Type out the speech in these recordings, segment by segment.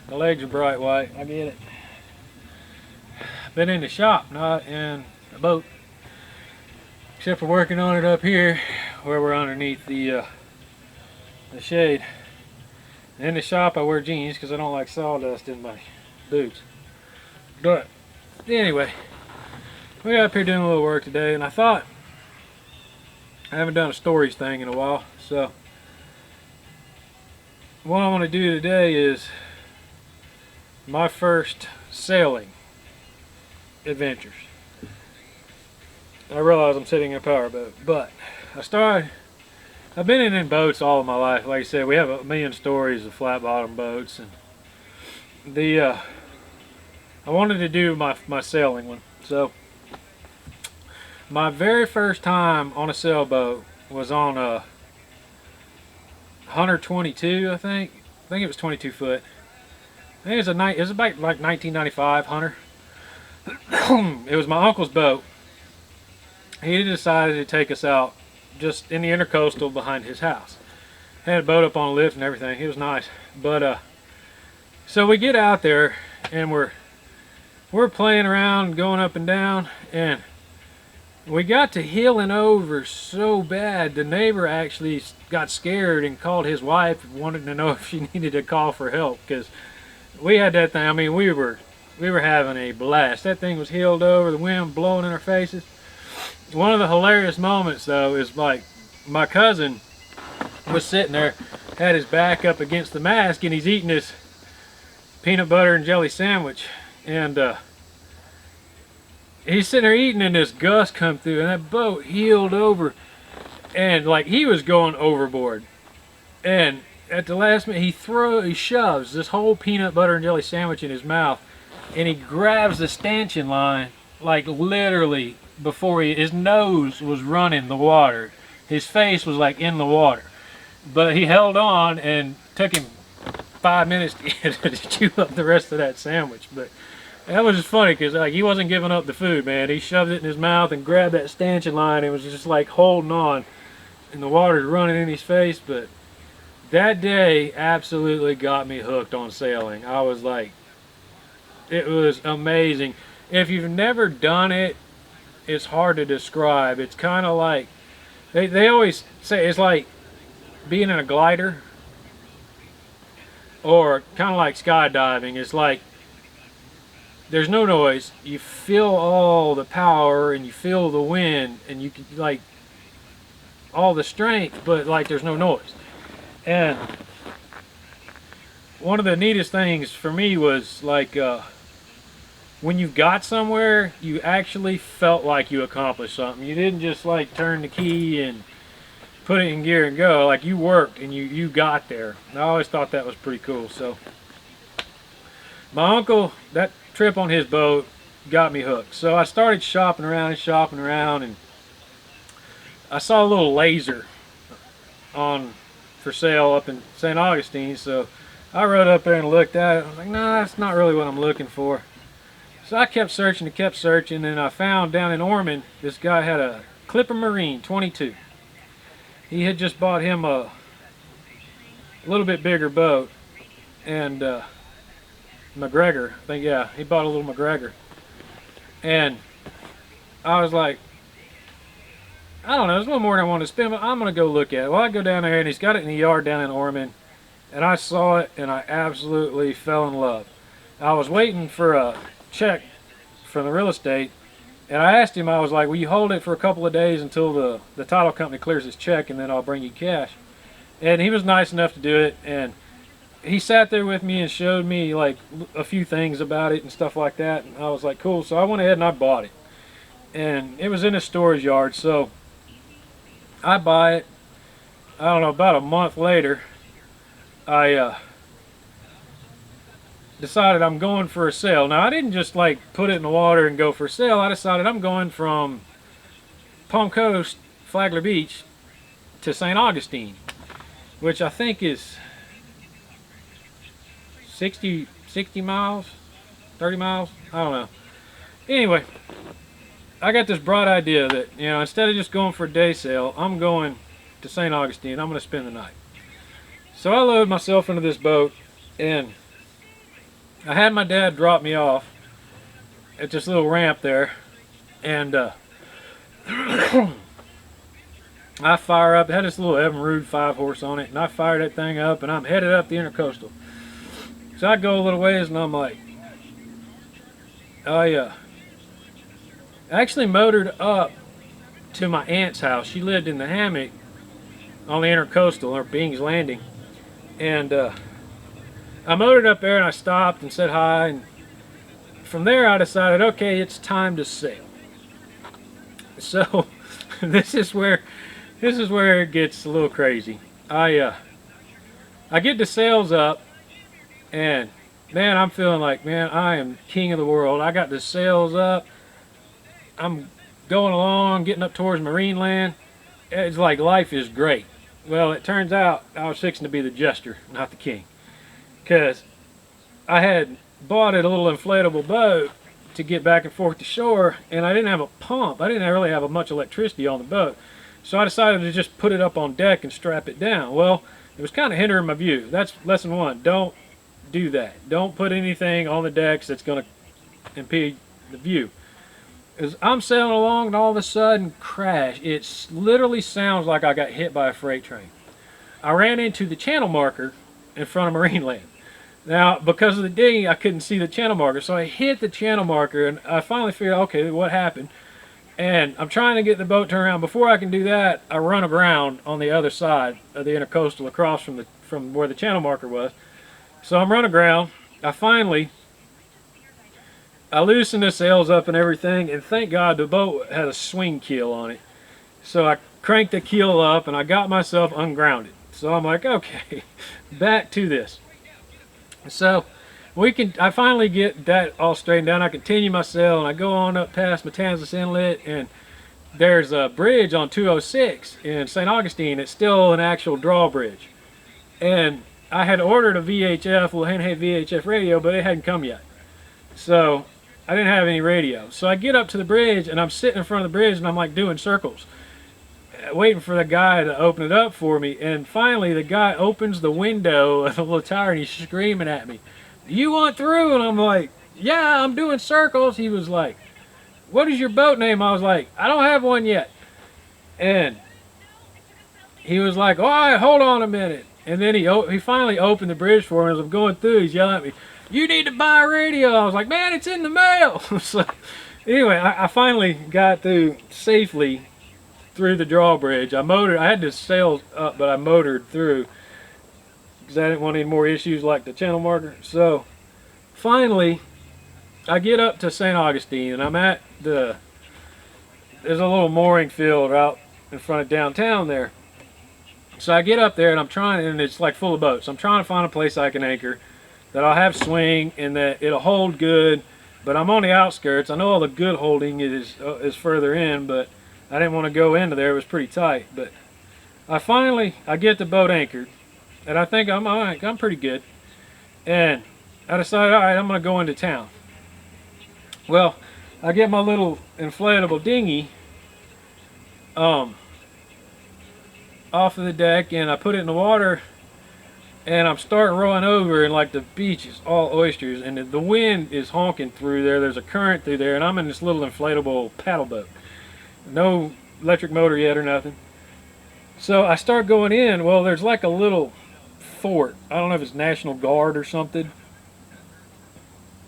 My legs are bright white. I get it. Been in the shop, not in a boat. Except for working on it up here, where we're underneath the shade. In the shop, I wear jeans because I don't like sawdust in my boots. But anyway, we got up here doing a little work today, and I thought I haven't done a stories thing in a while, so what I want to do today is my first sailing adventures. I realize I'm sitting in a powerboat, but I've been in boats all of my life. Like I said, we have a million stories of flat bottom boats, and I wanted to do my sailing one. So my very first time on a sailboat was on a Hunter 22, I think. I think it was 22 foot. I think it was about like 1995 Hunter. It was my uncle's boat. He decided to take us out just in the intercoastal behind his house. Had a boat up on a lift and everything. It was nice. But so we get out there and we're playing around, going up and down, and we got to heeling over so bad the neighbor actually got scared and called his wife, wanted to know if she needed a call for help, because we had that thing. I mean, we were having a blast. That thing was heeled over, the wind blowing in our faces. One of the hilarious moments though is like my cousin was sitting there, had his back up against the mast, and he's eating his peanut butter and jelly sandwich, and he's sitting there eating, and this gust come through, and that boat heeled over, and like he was going overboard. And at the last minute, he shoves this whole peanut butter and jelly sandwich in his mouth, and he grabs the stanchion line, like literally before his nose was running the water. His face was like in the water. But he held on, and took him 5 minutes to chew up the rest of that sandwich. But that was just funny because like he wasn't giving up the food, man. He shoved it in his mouth and grabbed that stanchion line and was just like holding on, and the water's running in his face. But that day absolutely got me hooked on sailing. I was like, it was amazing. If you've never done it, it's hard to describe. It's kind of like, they always say it's like being in a glider, or kind of like skydiving. It's like there's no noise. You feel all the power, and you feel the wind, and you can like all the strength, but like there's no noise. And one of the neatest things for me was like when you got somewhere, you actually felt like you accomplished something. You didn't just like turn the key and put it in gear and go. Like you worked and you got there. I always thought that was pretty cool. So my uncle, that trip on his boat got me hooked. So I started shopping around, and I saw a little laser on for sale up in St. Augustine. So I rode up there and looked at it. I was like, nah, that's not really what I'm looking for. So I kept searching and I found down in Ormond, this guy had a Clipper Marine 22. He had just bought him a little bit bigger boat, and McGregor, I think, yeah, he bought a little McGregor. And I was like, I don't know, there's a little more than I wanted to spend, but I'm going to go look at it. Well, I go down there, and he's got it in the yard down in Ormond, and I saw it, and I absolutely fell in love. I was waiting for a check from the real estate, and I asked him, I was like, will you hold it for a couple of days until the title company clears his check, and then I'll bring you cash. And he was nice enough to do it, and he sat there with me and showed me like a few things about it and stuff like that, and I was like, cool. So I went ahead and I bought it, and it was in a storage yard. So I buy it, I don't know, about a month later, I decided I'm going for a sail. Now I didn't just like put it in the water and go for a sail. I decided I'm going from Palm Coast, Flagler Beach to St. Augustine, which I think is 60 miles, 30 miles, I don't know. Anyway, I got this bright idea that, you know, instead of just going for a day sail, I'm going to St. Augustine. I'm going to spend the night. So I load myself into this boat, and I had my dad drop me off at this little ramp there, and I fire up. It had this little Evinrude 5-horse on it, and I fired that thing up, and I'm headed up the intercoastal. So I go a little ways, and I'm like, I actually motored up to my aunt's house. She lived in the hammock on the intercoastal, or Bing's Landing, and I motored up there, and I stopped and said hi, and from there I decided, okay, it's time to sail. So this is where it gets a little crazy. I get the sails up, and man, I'm feeling like, man, I am king of the world. I got the sails up. I'm going along, getting up towards marine land. It's like life is great. Well, it turns out I was fixing to be the jester, not the king, because I had bought a little inflatable boat to get back and forth to shore, and I didn't have a pump. I didn't really have much electricity on the boat, so I decided to just put it up on deck and strap it down. Well, it was kind of hindering my view. That's lesson one. Don't do that. Don't put anything on the decks that's going to impede the view. As I'm sailing along, and all of a sudden, crash. It literally sounds like I got hit by a freight train. I ran into the channel marker in front of marine land. Now, because of the dinghy, I couldn't see the channel marker, so I hit the channel marker, and I finally figured out, okay, what happened? And I'm trying to get the boat turned around. Before I can do that, I run aground on the other side of the intercoastal, across from where the channel marker was. So I'm running aground. I loosened the sails up and everything, and thank God the boat had a swing keel on it. So I cranked the keel up, and I got myself ungrounded. So I'm like, okay, back to this. So I finally get that all straightened out. I continue my sail, and I go on up past Matanzas Inlet, and there's a bridge on 206 in St. Augustine. It's still an actual drawbridge. And I had ordered a VHF, little handheld VHF radio, but it hadn't come yet. So I didn't have any radio. So I get up to the bridge, and I'm sitting in front of the bridge, and I'm like doing circles, waiting for the guy to open it up for me. And finally the guy opens the window of the little tower, and he's screaming at me, "Do you want through?" And I'm like, "Yeah, I'm doing circles." He was like, "What is your boat name?" I was like, "I don't have one yet." And he was like, "All right, hold on a minute." And then he finally opened the bridge for me. As I'm going through, he's yelling at me, "You need to buy a radio." I was like, "Man, it's in the mail." So anyway, I finally got through safely through the drawbridge. I had the sails up, but I motored through because I didn't want any more issues like the channel marker. So finally, I get up to St. Augustine, and I'm at there's a little mooring field out in front of downtown there. So I get up there, and and it's like full of boats. I'm trying to find a place I can anchor that I'll have swing and that it'll hold good, but I'm on the outskirts. I know all the good holding is further in, but I didn't want to go into there. It was pretty tight. But I get the boat anchored, and I think I'm all right. I'm pretty good. And I decided, all right, I'm going to go into town. Well, I get my little inflatable dinghy off of the deck, and I put it in the water, and I'm starting rowing over, and like the beach is all oysters, and the wind is honking through there. There's a current through there, and I'm in this little inflatable paddle boat. No electric motor yet or nothing. So I start going in. Well, there's like a little fort. I don't know if it's National Guard or something.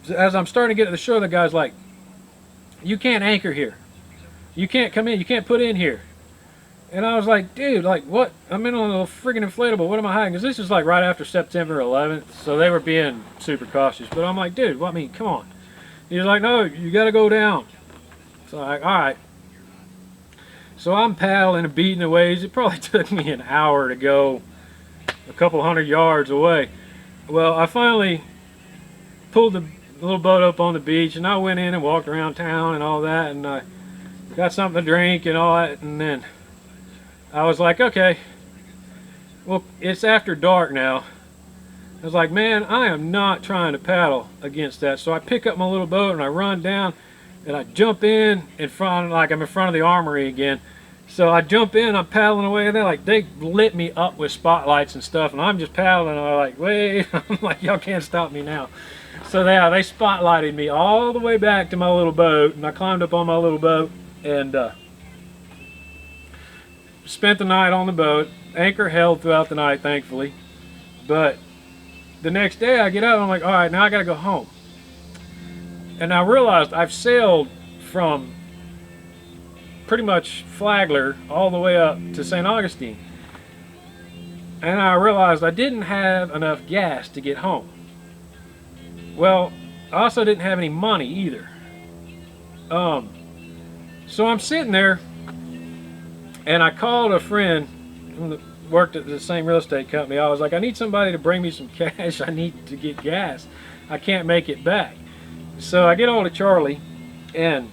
So as I'm starting to get to the shore, the guy's like, "You can't anchor here. You can't come in. You can't put in here." And I was like, "Dude, like what? I'm in on a friggin' inflatable. What am I hiding?" Because this is like right after September 11th, so they were being super cautious. But I'm like, "Dude, what? I mean, come on." He was like, "No, you got to go down." So I'm like, all right. So I'm paddling and beating the waves. It probably took me an hour to go a couple 100 yards away. Well, I finally pulled the little boat up on the beach, and I went in and walked around town and all that, and I got something to drink and all that, and then I was like, okay, well, it's after dark now. I was like, man, I am not trying to paddle against that. So I pick up my little boat, and I run down, and I jump in front, like I'm in front of the armory again. So I jump in, I'm paddling away, and they lit me up with spotlights and stuff, and I'm just paddling, and I'm like, wait, I'm like, y'all can't stop me now. So they spotlighted me all the way back to my little boat, and I climbed up on my little boat and spent the night on the boat. Anchor held throughout the night, thankfully. But the next day I get up and I'm like, all right, now I got to go home. And I realized I've sailed from pretty much Flagler all the way up to St. Augustine. And I realized I didn't have enough gas to get home. Well, I also didn't have any money either. So I'm sitting there, and I called a friend who worked at the same real estate company. I was like, I need somebody to bring me some cash. I need to get gas. I can't make it back. So I get hold of Charlie, and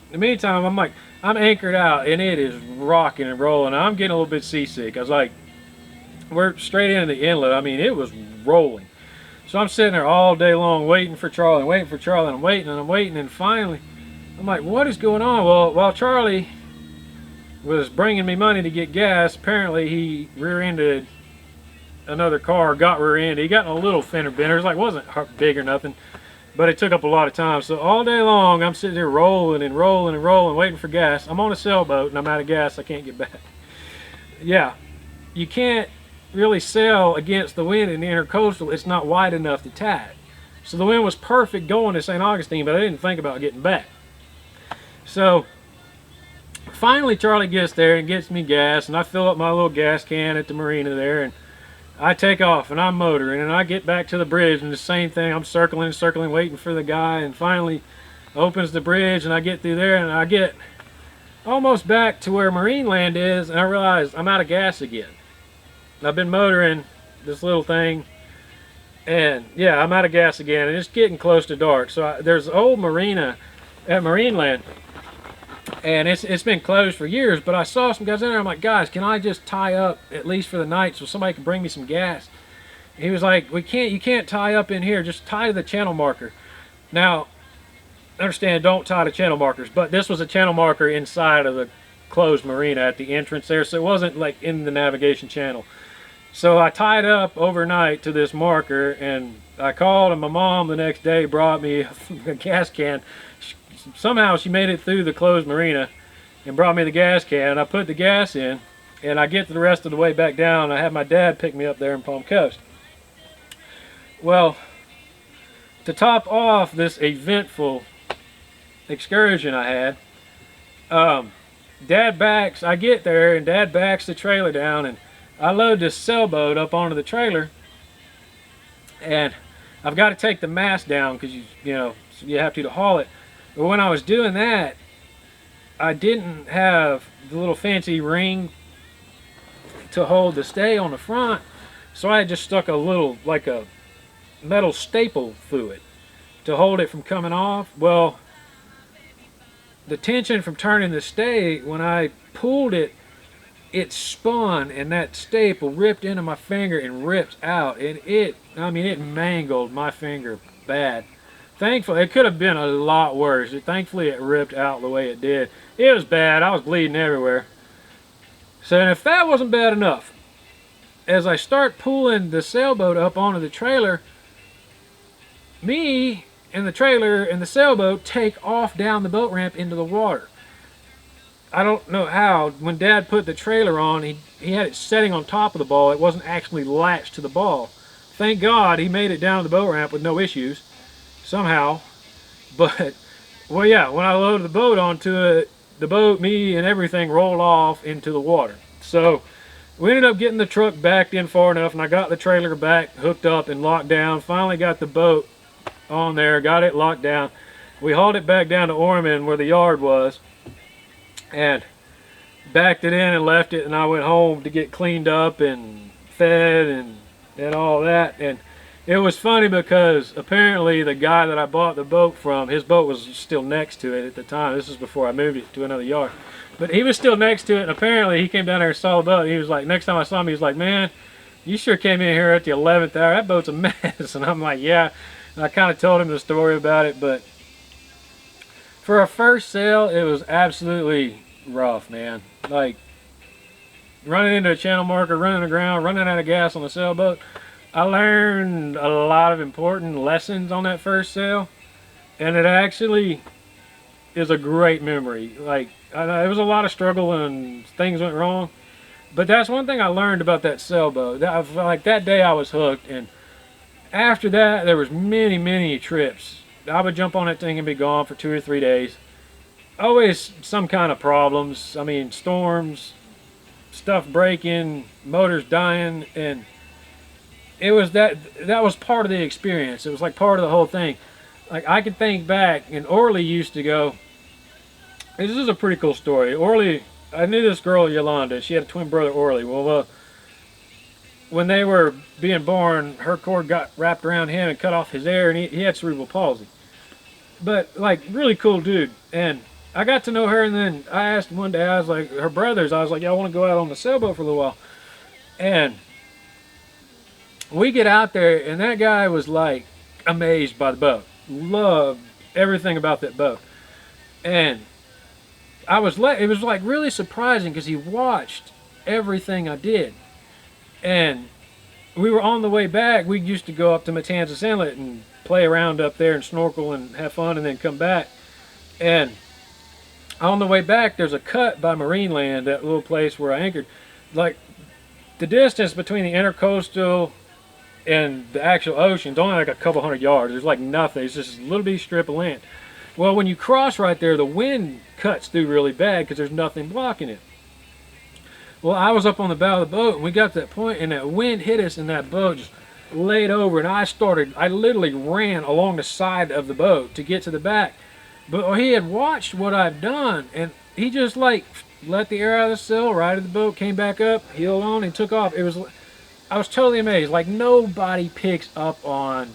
in the meantime, I'm anchored out, and it is rocking and rolling. I'm getting a little bit seasick. I was like, we're straight into the inlet. I mean, it was rolling. So I'm sitting there all day long waiting for Charlie, and I'm waiting, and finally, I'm like, what is going on? Well, while Charlie was bringing me money to get gas, apparently he rear-ended another car, got rear-ended. He got in a little fender bender. It wasn't big or nothing, but it took up a lot of time. So all day long, I'm sitting there rolling and rolling and rolling, waiting for gas. I'm on a sailboat, and I'm out of gas. I can't get back. Yeah, you can't really sail against the wind in the intercoastal. It's not wide enough to tide. So the wind was perfect going to St. Augustine, but I didn't think about getting back. So finally Charlie gets there and gets me gas, and I fill up my little gas can at the marina there, and I take off, and I'm motoring, and I get back to the bridge, and the same thing. I'm circling, waiting for the guy, and finally opens the bridge, and I get through there, and I get almost back to where marine land is, and I realize I'm out of gas again. I've been motoring this little thing, and yeah, I'm out of gas again, and it's getting close to dark. So there's an old marina at Marineland, and it's been closed for years, but I saw some guys in there. I'm like, guys, can I just tie up at least for the night so somebody can bring me some gas? And he was like, you can't tie up in here, just tie to the channel marker. Now, understand, don't tie to channel markers, but this was a channel marker inside of the closed marina at the entrance there, so it wasn't like in the navigation channel. So I tied up overnight to this marker, and I called, and my mom the next day brought me a gas can. Somehow she made it through the closed marina and brought me the gas can. I put the gas in, and I get to the rest of the way back down. I had my dad pick me up there in Palm Coast. Well, to top off this eventful excursion I had, I get there, and Dad backs the trailer down, and I load this sailboat up onto the trailer, and I've got to take the mast down because you have to haul it. But when I was doing that, I didn't have the little fancy ring to hold the stay on the front, so I just stuck a little, like a metal staple through it to hold it from coming off. Well, the tension from turning the stay, when I pulled it, it spun, and that staple ripped into my finger and ripped out, and it mangled my finger bad. Thankfully, it could have been a lot worse. Thankfully, it ripped out the way it did. It was bad. I was bleeding everywhere. So, and if that wasn't bad enough, as I start pulling the sailboat up onto the trailer, me and the trailer and the sailboat take off down the boat ramp into the water. I don't know how. When Dad put the trailer on, he had it setting on top of the ball. It wasn't actually latched to the ball. Thank God he made it down to the boat ramp with no issues, somehow. But, well, yeah, when I loaded the boat onto it, the boat, me, and everything rolled off into the water. So we ended up getting the truck backed in far enough, and I got the trailer back hooked up and locked down. Finally got the boat on there, got it locked down. We hauled it back down to Ormond where the yard was, and backed it in and left it, and I went home to get cleaned up and fed and all that. And it was funny because apparently the guy that I bought the boat from, his boat was still next to it at the time. This is before I moved it to another yard, but he was still next to it, and apparently he came down there and saw the boat, and he was like, next time I saw him, he was like, man, you sure came in here at the 11th hour. That boat's a mess. And I'm like, yeah. And I kind of told him the story about it, but for our first sail, it was absolutely rough, man. Like, running into a channel marker, running aground, running out of gas on the sailboat. I learned a lot of important lessons on that first sail, and it actually is a great memory. Like, I know it was a lot of struggle and things went wrong, but that's one thing I learned about that sailboat. Like that day I was hooked, and after that there was many trips. I would jump on that thing and be gone for 2 or 3 days. Always some kind of problems. I mean, storms, stuff breaking, motors dying, and it was that was part of the experience. It was like part of the whole thing. Like I could think back, and Orly used to go. This is a pretty cool story. Orly, I knew this girl Yolanda. She had a twin brother Orly. Well, when they were being born, her cord got wrapped around him and cut off his air, and he had cerebral palsy. But like really cool dude, and I got to know her, and then I asked one day, I was like, her brothers, I was like, y'all want to go out on the sailboat for a little while, and we get out there, and that guy was like amazed by the boat, loved everything about that boat, and it was like really surprising because he watched everything I did, and we were on the way back. We used to go up to Matanzas Inlet and play around up there and snorkel and have fun, and then come back. And on the way back, there's a cut by Marineland, that little place where I anchored. Like the distance between the intercoastal and the actual ocean is only like a couple 100 yards. There's like nothing. It's just a little bitty strip of land. Well, when you cross right there, the wind cuts through really bad because there's nothing blocking it. Well, I was up on the bow of the boat, and we got to that point, and that wind hit us, and that boat just laid over, and I literally ran along the side of the boat to get to the back. But he had watched what I've done, and he just like let the air out of the sail, righted the boat, came back up, heeled on, and took off. I was totally amazed. Like nobody picks up on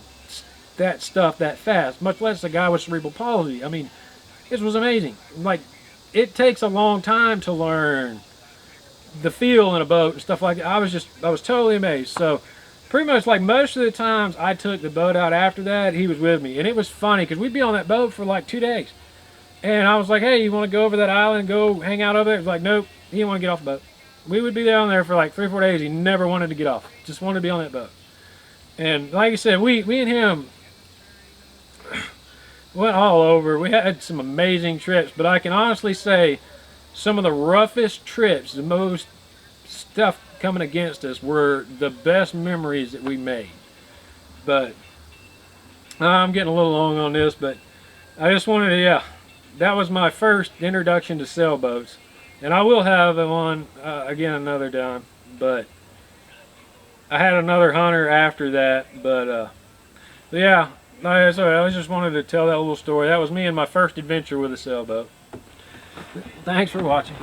that stuff that fast, much less a guy with cerebral palsy. I mean, this was amazing. Like, it takes a long time to learn the feel in a boat and stuff like that. I was totally amazed. So, pretty much like most of the times I took the boat out after that, he was with me. And it was funny because we'd be on that boat for like 2 days. And I was like, hey, you want to go over that island and go hang out over there? He was like, nope, he didn't want to get off the boat. We would be down there for like 3 or 4 days. He never wanted to get off. Just wanted to be on that boat. And like I said, we and him went all over. We had some amazing trips, but I can honestly say some of the roughest trips, the most stuff coming against us, were the best memories that we made. But I'm getting a little long on this, but I just wanted to, yeah, that was my first introduction to sailboats, and I will have one again another time. But I had another hunter after that, but yeah. No, sorry, I just wanted to tell that little story. That was me and my first adventure with a sailboat. Thanks for watching.